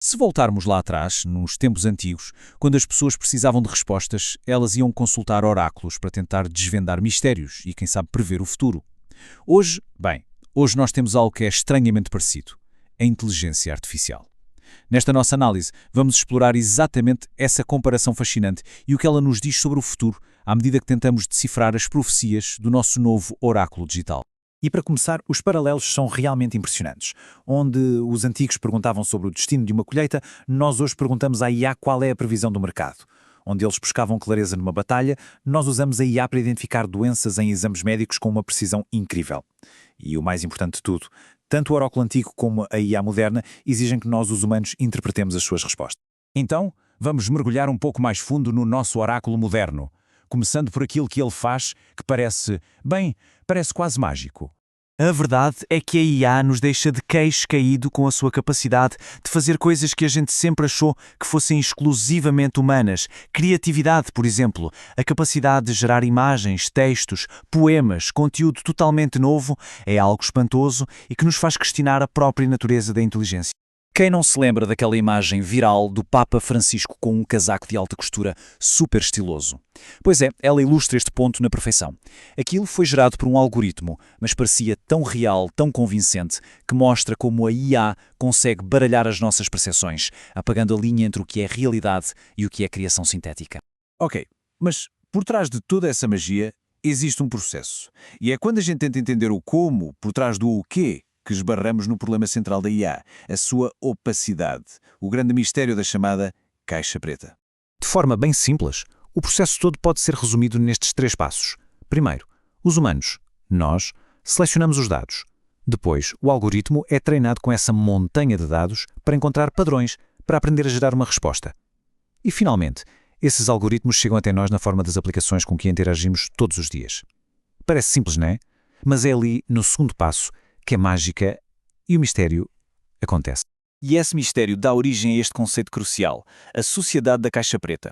Se voltarmos lá atrás, nos tempos antigos, quando as pessoas precisavam de respostas, elas iam consultar oráculos para tentar desvendar mistérios e, quem sabe, prever o futuro. Hoje nós temos algo que é estranhamente parecido: a inteligência artificial. Nesta nossa análise, vamos explorar exatamente essa comparação fascinante e o que ela nos diz sobre o futuro, à medida que tentamos decifrar as profecias do nosso novo oráculo digital. E para começar, os paralelos são realmente impressionantes. Onde os antigos perguntavam sobre o destino de uma colheita, nós hoje perguntamos à IA qual é a previsão do mercado. Onde eles buscavam clareza numa batalha, nós usamos a IA para identificar doenças em exames médicos com uma precisão incrível. E o mais importante de tudo, tanto o oráculo antigo como a IA moderna exigem que nós, os humanos, interpretemos as suas respostas. Então, vamos mergulhar um pouco mais fundo no nosso oráculo moderno, começando por aquilo que ele faz, que parece quase mágico. A verdade é que a IA nos deixa de queixo caído com a sua capacidade de fazer coisas que a gente sempre achou que fossem exclusivamente humanas. Criatividade, por exemplo, a capacidade de gerar imagens, textos, poemas, conteúdo totalmente novo, é algo espantoso e que nos faz questionar a própria natureza da inteligência. Quem não se lembra daquela imagem viral do Papa Francisco com um casaco de alta costura super estiloso? Pois é, ela ilustra este ponto na perfeição. Aquilo foi gerado por um algoritmo, mas parecia tão real, tão convincente, que mostra como a IA consegue baralhar as nossas percepções, apagando a linha entre o que é realidade e o que é criação sintética. Ok, mas por trás de toda essa magia existe um processo. E é quando a gente tenta entender o como, por trás do o quê, que esbarramos no problema central da IA, a sua opacidade, o grande mistério da chamada caixa preta. De forma bem simples, o processo todo pode ser resumido nestes 3 passos. Primeiro, os humanos, nós, selecionamos os dados. Depois, o algoritmo é treinado com essa montanha de dados para encontrar padrões, para aprender a gerar uma resposta. E, finalmente, esses algoritmos chegam até nós na forma das aplicações com que interagimos todos os dias. Parece simples, não é? Mas é ali, no segundo passo, que a mágica e o mistério acontece. E esse mistério dá origem a este conceito crucial, a sociedade da caixa preta.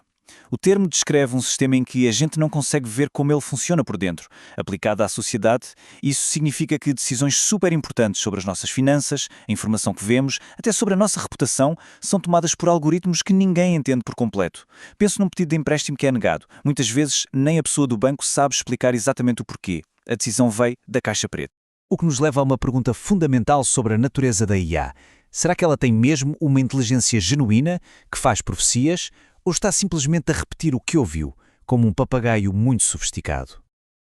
O termo descreve um sistema em que a gente não consegue ver como ele funciona por dentro. Aplicado à sociedade, isso significa que decisões super importantes sobre as nossas finanças, a informação que vemos, até sobre a nossa reputação, são tomadas por algoritmos que ninguém entende por completo. Penso num pedido de empréstimo que é negado. Muitas vezes, nem a pessoa do banco sabe explicar exatamente o porquê. A decisão veio da caixa preta. O que nos leva a uma pergunta fundamental sobre a natureza da IA. Será que ela tem mesmo uma inteligência genuína, que faz profecias, ou está simplesmente a repetir o que ouviu, como um papagaio muito sofisticado?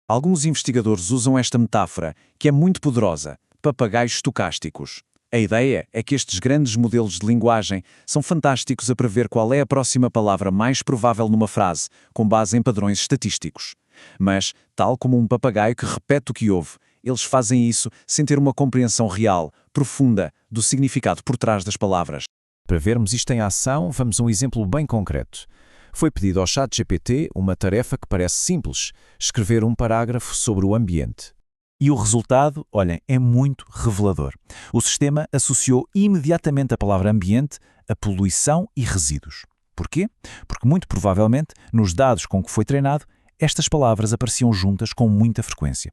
Alguns investigadores usam esta metáfora, que é muito poderosa: papagaios estocásticos. A ideia é que estes grandes modelos de linguagem são fantásticos a prever qual é a próxima palavra mais provável numa frase, com base em padrões estatísticos. Mas, tal como um papagaio que repete o que ouve, eles fazem isso sem ter uma compreensão real, profunda, do significado por trás das palavras. Para vermos isto em ação, vamos a um exemplo bem concreto. Foi pedido ao ChatGPT uma tarefa que parece simples: escrever um parágrafo sobre o ambiente. E o resultado, olhem, é muito revelador. O sistema associou imediatamente a palavra ambiente a poluição e resíduos. Porquê? Porque muito provavelmente, nos dados com que foi treinado, estas palavras apareciam juntas com muita frequência.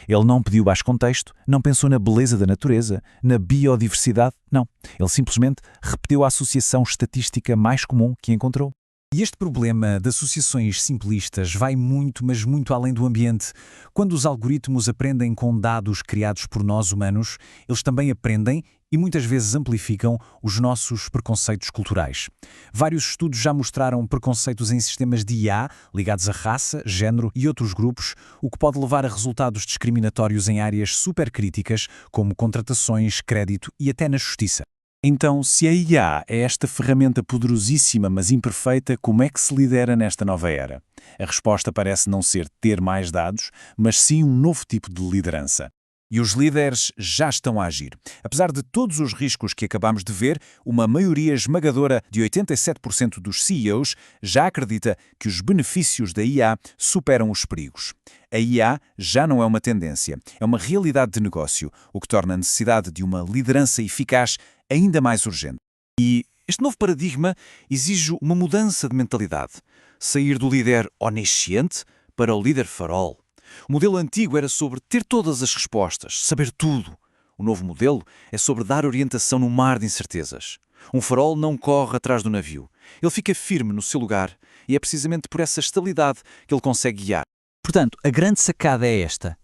Ele não pediu baixo contexto, não pensou na beleza da natureza, na biodiversidade, não. Ele simplesmente repetiu a associação estatística mais comum que encontrou. E este problema de associações simplistas vai muito, mas muito além do ambiente. Quando os algoritmos aprendem com dados criados por nós humanos, eles também aprendem e muitas vezes amplificam os nossos preconceitos culturais. Vários estudos já mostraram preconceitos em sistemas de IA ligados à raça, género e outros grupos, o que pode levar a resultados discriminatórios em áreas supercríticas, como contratações, crédito e até na justiça. Então, se a IA é esta ferramenta poderosíssima, mas imperfeita, como é que se lidera nesta nova era? A resposta parece não ser ter mais dados, mas sim um novo tipo de liderança. E os líderes já estão a agir. Apesar de todos os riscos que acabamos de ver, uma maioria esmagadora de 87% dos CEOs já acredita que os benefícios da IA superam os perigos. A IA já não é uma tendência, é uma realidade de negócio, o que torna a necessidade de uma liderança eficaz ainda mais urgente. E este novo paradigma exige uma mudança de mentalidade. Sair do líder onisciente para o líder farol. O modelo antigo era sobre ter todas as respostas, saber tudo. O novo modelo é sobre dar orientação no mar de incertezas. Um farol não corre atrás do navio. Ele fica firme no seu lugar e é precisamente por essa estabilidade que ele consegue guiar. Portanto, a grande sacada é esta.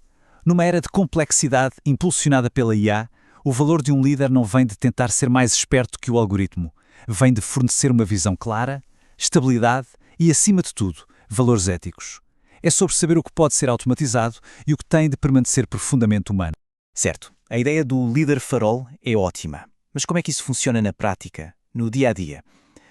Numa era de complexidade impulsionada pela IA, o valor de um líder não vem de tentar ser mais esperto que o algoritmo. Vem de fornecer uma visão clara, estabilidade e, acima de tudo, valores éticos. É sobre saber o que pode ser automatizado e o que tem de permanecer profundamente humano. Certo, a ideia do líder farol é ótima. Mas como é que isso funciona na prática, no dia a dia?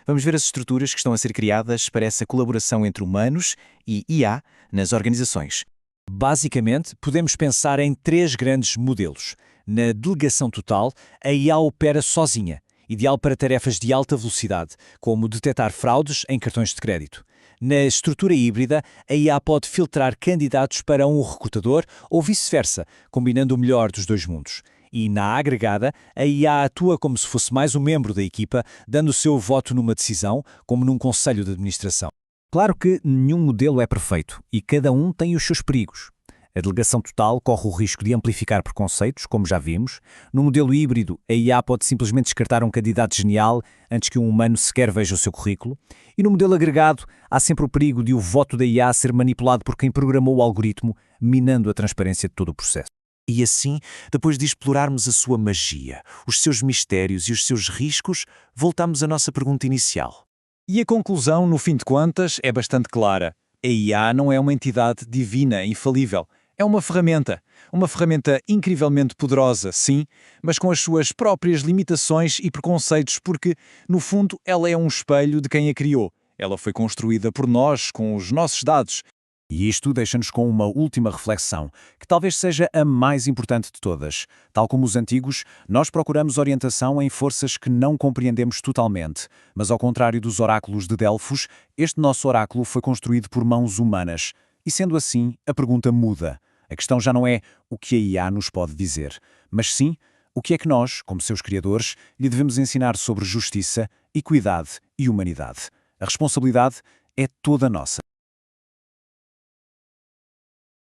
Vamos ver as estruturas que estão a ser criadas para essa colaboração entre humanos e IA nas organizações. Basicamente, podemos pensar em 3 grandes modelos. Na delegação total, a IA opera sozinha, ideal para tarefas de alta velocidade, como detectar fraudes em cartões de crédito. Na estrutura híbrida, a IA pode filtrar candidatos para um recrutador ou vice-versa, combinando o melhor dos dois mundos. E na agregada, a IA atua como se fosse mais um membro da equipa, dando o seu voto numa decisão, como num conselho de administração. Claro que nenhum modelo é perfeito e cada um tem os seus perigos. A delegação total corre o risco de amplificar preconceitos, como já vimos. No modelo híbrido, a IA pode simplesmente descartar um candidato genial antes que um humano sequer veja o seu currículo. E no modelo agregado, há sempre o perigo de o voto da IA ser manipulado por quem programou o algoritmo, minando a transparência de todo o processo. E assim, depois de explorarmos a sua magia, os seus mistérios e os seus riscos, voltamos à nossa pergunta inicial. E a conclusão, no fim de contas, é bastante clara. A IA não é uma entidade divina, infalível. É uma ferramenta incrivelmente poderosa, sim, mas com as suas próprias limitações e preconceitos, porque, no fundo, ela é um espelho de quem a criou. Ela foi construída por nós, com os nossos dados. E isto deixa-nos com uma última reflexão, que talvez seja a mais importante de todas. Tal como os antigos, nós procuramos orientação em forças que não compreendemos totalmente. Mas ao contrário dos oráculos de Delfos, este nosso oráculo foi construído por mãos humanas. E sendo assim, a pergunta muda. A questão já não é o que a IA nos pode dizer, mas sim o que é que nós, como seus criadores, lhe devemos ensinar sobre justiça, equidade e humanidade. A responsabilidade é toda nossa.